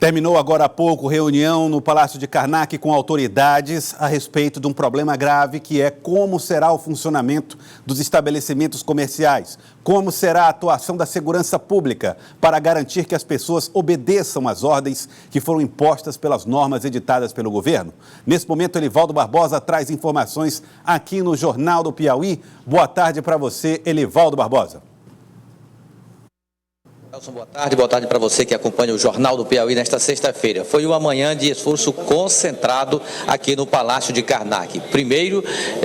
Terminou agora há pouco reunião no Palácio de Karnak com autoridades a respeito de um problema grave que é como será o funcionamento dos estabelecimentos comerciais, como será a atuação da segurança pública para garantir que as pessoas obedeçam às ordens que foram impostas pelas normas editadas pelo governo. Nesse momento, Elivaldo Barbosa traz informações aqui no Jornal do Piauí. Boa tarde para você, Elivaldo Barbosa. Nelson, boa tarde para você que acompanha o Jornal do Piauí nesta sexta-feira. Foi uma manhã de esforço concentrado aqui no Palácio de Karnak. Primeiro,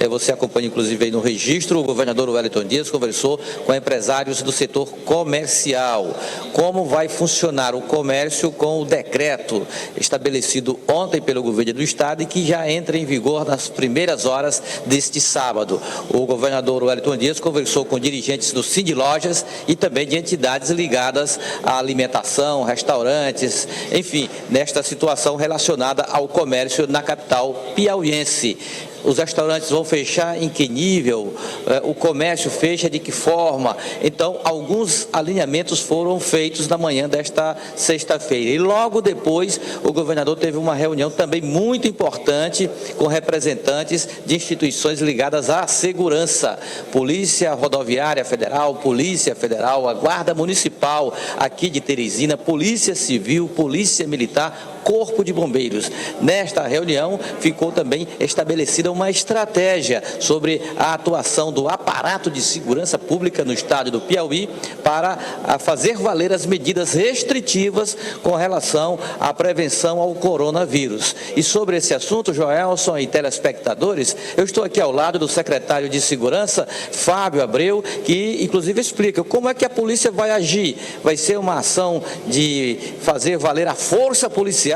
você acompanha inclusive aí no registro, o governador Wellington Dias conversou com empresários do setor comercial. Como vai funcionar o comércio com o decreto estabelecido ontem pelo governo do estado e que já entra em vigor nas primeiras horas deste sábado. O governador Wellington Dias conversou com dirigentes do Sindilojas e também de entidades ligadas à alimentação, restaurantes, enfim, nesta situação relacionada ao comércio na capital piauiense. Os restaurantes vão fechar em que nível? O comércio fecha de que forma? Então, alguns alinhamentos foram feitos na manhã desta sexta-feira. E logo depois, o governador teve uma reunião também muito importante com representantes de instituições ligadas à segurança. Polícia Rodoviária Federal, Polícia Federal, a Guarda Municipal aqui de Teresina, Polícia Civil, Polícia Militar, Corpo de Bombeiros. Nesta reunião, ficou também estabelecida uma estratégia sobre a atuação do aparato de segurança pública no estado do Piauí para fazer valer as medidas restritivas com relação à prevenção ao coronavírus. E sobre esse assunto, Joelson e telespectadores, eu estou aqui ao lado do secretário de Segurança, Fábio Abreu, que inclusive explica como é que a polícia vai agir. Vai ser uma ação de fazer valer a força policial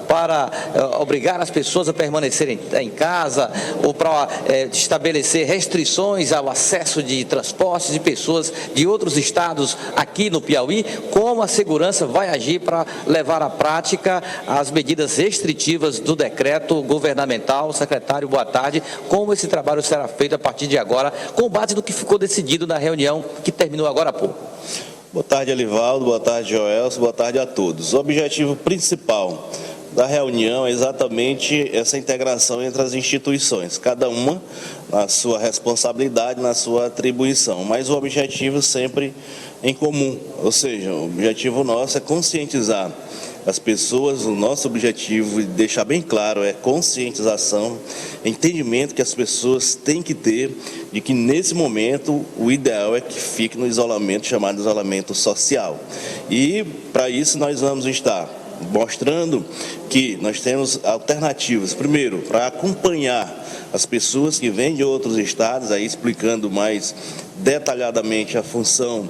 para obrigar as pessoas a permanecerem em casa ou para estabelecer restrições ao acesso de transportes de pessoas de outros estados aqui no Piauí. Como a segurança vai agir para levar à prática as medidas restritivas do decreto governamental? Secretário, boa tarde. Como esse trabalho será feito a partir de agora, com base no que ficou decidido na reunião que terminou agora há pouco? Boa tarde, Elivaldo. Boa tarde, Joelson. Boa tarde a todos. O objetivo principal da reunião é exatamente essa integração entre as instituições, cada uma na sua responsabilidade, na sua atribuição, mas o objetivo sempre em comum, ou seja, o objetivo nosso é conscientizar as pessoas. O nosso objetivo, deixar bem claro, é conscientização, entendimento que as pessoas têm que ter de que nesse momento o ideal é que fique no isolamento, chamado isolamento social. E para isso nós vamos estar mostrando que nós temos alternativas, primeiro, para acompanhar as pessoas que vêm de outros estados, aí explicando mais detalhadamente a função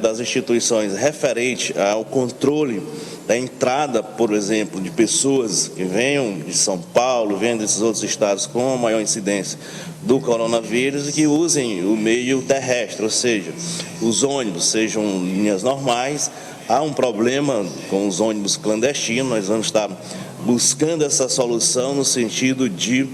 das instituições referente ao controle da entrada, por exemplo, de pessoas que venham de São Paulo, venham desses outros estados com maior incidência do coronavírus e que usem o meio terrestre, ou seja, os ônibus sejam linhas normais. Há um problema com os ônibus clandestinos, nós vamos estar buscando essa solução no sentido de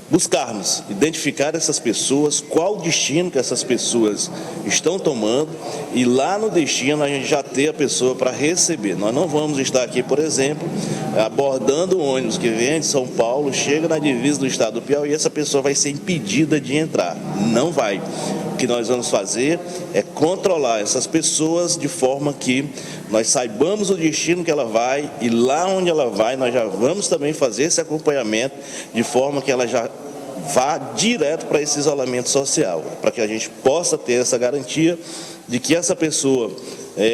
buscarmos, identificar essas pessoas, qual o destino que essas pessoas estão tomando e lá no destino a gente já ter a pessoa para receber. Nós não vamos estar aqui, por exemplo, abordando um ônibus que vem de São Paulo, chega na divisa do estado do Piauí e essa pessoa vai ser impedida de entrar. Não vai. O que nós vamos fazer é controlar essas pessoas de forma que nós saibamos o destino que ela vai e lá onde ela vai nós já vamos também fazer esse acompanhamento de forma que ela já vá direto para esse isolamento social, para que a gente possa ter essa garantia de que essa pessoa,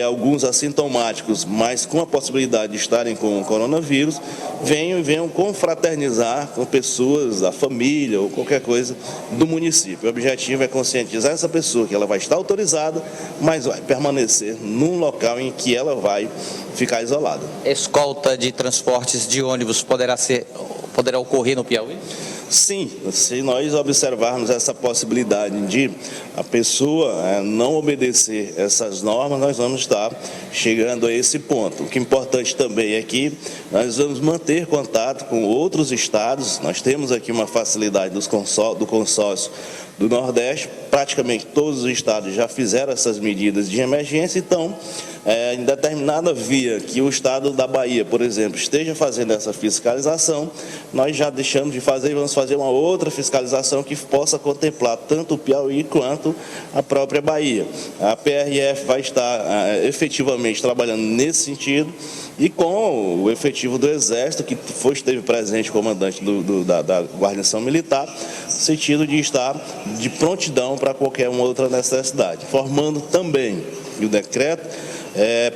alguns assintomáticos, mas com a possibilidade de estarem com o coronavírus, venham confraternizar com pessoas da família ou qualquer coisa do município. O objetivo é conscientizar essa pessoa que ela vai estar autorizada, mas vai permanecer num local em que ela vai ficar isolada. Escolta de transportes de ônibus poderá ocorrer no Piauí? Sim, se nós observarmos essa possibilidade de a pessoa não obedecer essas normas, nós vamos estar chegando a esse ponto. O que é importante também é que nós vamos manter contato com outros estados. Nós temos aqui uma facilidade do consórcio do Nordeste. Praticamente todos os estados já fizeram essas medidas de emergência, então, em determinada via que o estado da Bahia, por exemplo, esteja fazendo essa fiscalização, nós já deixamos de fazer e vamos fazer uma outra fiscalização que possa contemplar tanto o Piauí quanto a própria Bahia. A PRF vai estar efetivamente trabalhando nesse sentido e com o efetivo do Exército, que esteve presente, comandante da guarnição militar, no sentido de estar de prontidão para qualquer uma outra necessidade, informando também que o decreto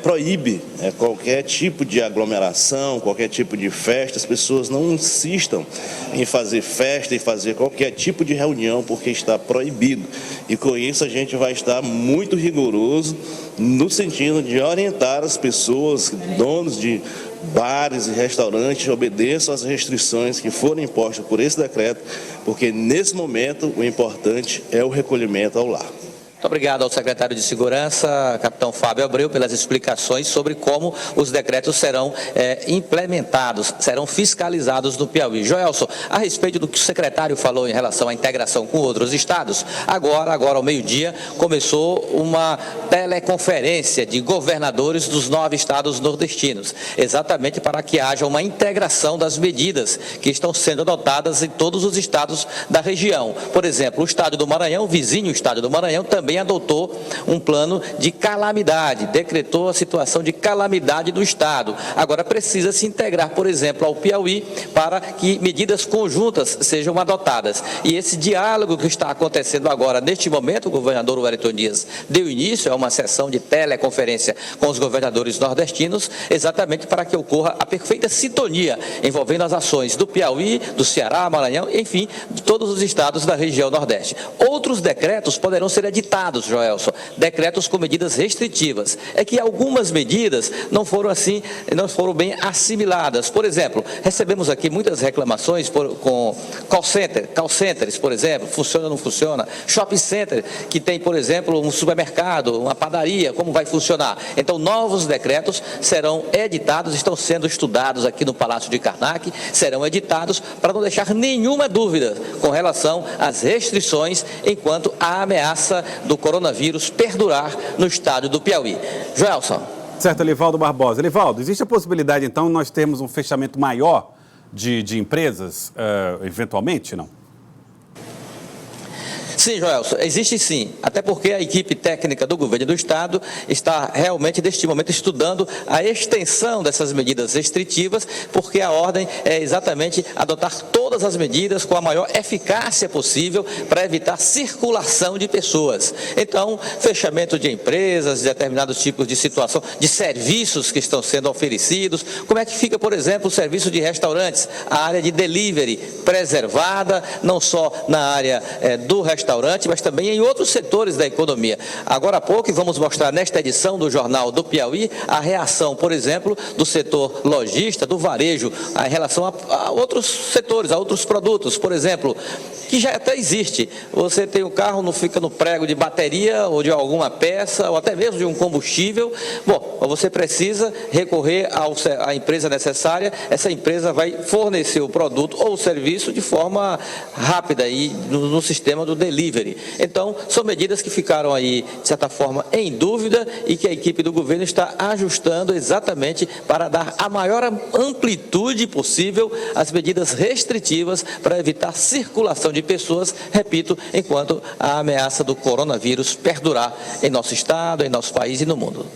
proíbe qualquer tipo de aglomeração, qualquer tipo de festa. As pessoas não insistam em fazer festa, em fazer qualquer tipo de reunião, porque está proibido. E com isso a gente vai estar muito rigoroso no sentido de orientar as pessoas, donos de bares e restaurantes, obedeçam às restrições que foram impostas por esse decreto, porque nesse momento o importante é o recolhimento ao lar. Muito obrigado ao secretário de Segurança, capitão Fábio Abreu, pelas explicações sobre como os decretos serão implementados, serão fiscalizados no Piauí. Joelson, a respeito do que o secretário falou em relação à integração com outros estados, agora ao meio-dia, começou uma teleconferência de governadores dos 9 estados nordestinos, exatamente para que haja uma integração das medidas que estão sendo adotadas em todos os estados da região. Por exemplo, o estado do Maranhão, o vizinho estado do Maranhão, também adotou um plano de calamidade, decretou a situação de calamidade do estado. Agora precisa se integrar, por exemplo, ao Piauí para que medidas conjuntas sejam adotadas. E esse diálogo que está acontecendo agora, neste momento, o governador Wellington Dias deu início a uma sessão de teleconferência com os governadores nordestinos, exatamente para que ocorra a perfeita sintonia envolvendo as ações do Piauí, do Ceará, Maranhão, enfim, de todos os estados da região Nordeste. Outros decretos poderão ser editados, Joelson, decretos com medidas restritivas. É que algumas medidas não foram bem assimiladas. Por exemplo, recebemos aqui muitas reclamações com call centers, por exemplo, funciona ou não funciona, shopping center, que tem, por exemplo, um supermercado, uma padaria, como vai funcionar? Então, novos decretos serão editados, estão sendo estudados aqui no Palácio de Karnak, serão editados para não deixar nenhuma dúvida com relação às restrições enquanto a ameaça do coronavírus perdurar no estado do Piauí. Joelson. Certo, Elivaldo Barbosa. Elivaldo, existe a possibilidade, então, de nós termos um fechamento maior de empresas, eventualmente, não? Sim, Joelson, existe sim, até porque a equipe técnica do governo do estado está realmente, neste momento, estudando a extensão dessas medidas restritivas, porque a ordem é exatamente adotar todas as medidas com a maior eficácia possível para evitar circulação de pessoas. Então, fechamento de empresas, de determinados tipos de situação, de serviços que estão sendo oferecidos. Como é que fica, por exemplo, o serviço de restaurantes, a área de delivery preservada, não só na área do restaurante, mas também em outros setores da economia. Agora há pouco, vamos mostrar nesta edição do Jornal do Piauí a reação, por exemplo, do setor lojista, do varejo, em relação a outros setores, a outros produtos, por exemplo, que já até existe. Você tem o carro, não fica no prego de bateria ou de alguma peça, ou até mesmo de um combustível. Bom, você precisa recorrer à empresa necessária, essa empresa vai fornecer o produto ou o serviço de forma rápida aí no sistema do delivery. Então, são medidas que ficaram aí, de certa forma, em dúvida e que a equipe do governo está ajustando exatamente para dar a maior amplitude possível às medidas restritivas para evitar circulação de pessoas, repito, enquanto a ameaça do coronavírus perdurar em nosso estado, em nosso país e no mundo.